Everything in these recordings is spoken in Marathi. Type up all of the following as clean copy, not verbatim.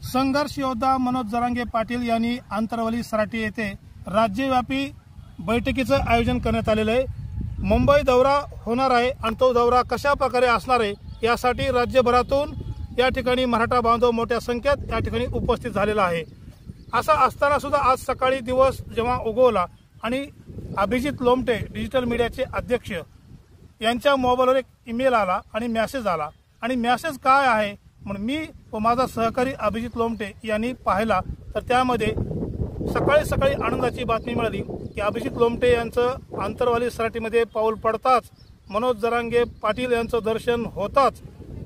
संघर्ष योद्धा मनोज जरांगे पाटील यांनी आंतरवली सराटी येथे राज्यव्यापी बैठकीचं आयोजन करण्यात आलेलं आहे। मुंबई दौरा होणार आहे आणि तो दौरा कशा प्रकारे असणार आहे यासाठी राज्यभरातून या ठिकाणी मराठा बांधव मोठ्या संख्येत या ठिकाणी उपस्थित झालेला आहे। असं असताना सुद्धा आज सकाळी दिवस जेव्हा उगवला आणि अभिजित लोमटे डिजिटल मीडियाचे अध्यक्ष यांच्या मोबाईलवर एक ईमेल आला आणि मेसेज आला आणि मेसेज काय आहे म्हणून मी व माझा सहकारी अभिजित लोमटे यांनी पाहिला तर त्यामध्ये सकाळी सकाळी आनंदाची बातमी मिळाली की अभिजित लोमटे यांचं आंतरवाली सराटीमध्ये पाऊल पडताच मनोज जरांगे पाटील यांचं दर्शन होताच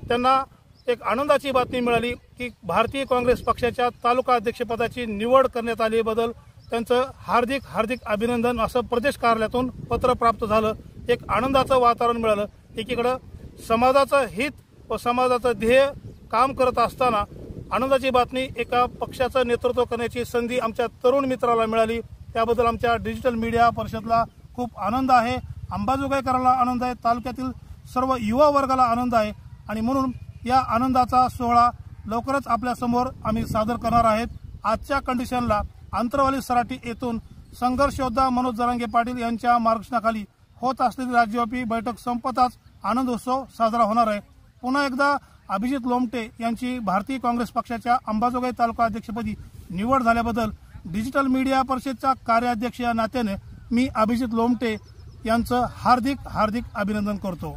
त्यांना एक आनंदाची बातमी मिळाली की भारतीय काँग्रेस पक्षाच्या तालुका अध्यक्षपदाची निवड करण्यात आल्याबद्दल त्यांचं हार्दिक हार्दिक अभिनंदन असं प्रदेश कार्यालयातून पत्र प्राप्त झालं। एक आनंदाचं वातावरण मिळालं। एकीकडे समाजाचं हित व समाजाचं ध्येय काम करत असताना आनंदाची बातमी एका पक्षाचं नेतृत्व करण्याची संधी आमच्या तरुण मित्राला मिळाली। त्याबद्दल आमच्या डिजिटल मीडिया परिषदला खूप आनंद आहे। अंबाजोगाईकरांना आनंद आहे, तालुक्यातील सर्व युवा वर्गाला आनंद आहे आणि म्हणून या आनंदाचा सोहळा लवकरच आपल्या समोर आम्ही सादर करणार आहेत। आजच्या कंडिशनला आंतरवाली सराटी येथून संघर्ष योद्धा मनोज जरांगे पाटील यांच्या मार्गदर्शनाखाली होत असलेली राज्यव्यापी बैठक संपताच आनंद उत्सव साजरा होणार आहे। पुन्हा एकदा अभिजित लोमटे यांची भारतीय काँग्रेस पक्षाच्या अंबाजोगाई तालुका अध्यक्षपदी निवड झाल्याबद्दल डिजिटल मीडिया परिषदचा कार्याध्यक्ष या नात्याने मी अभिजित लोमटे यांचं हार्दिक हार्दिक अभिनंदन करतो।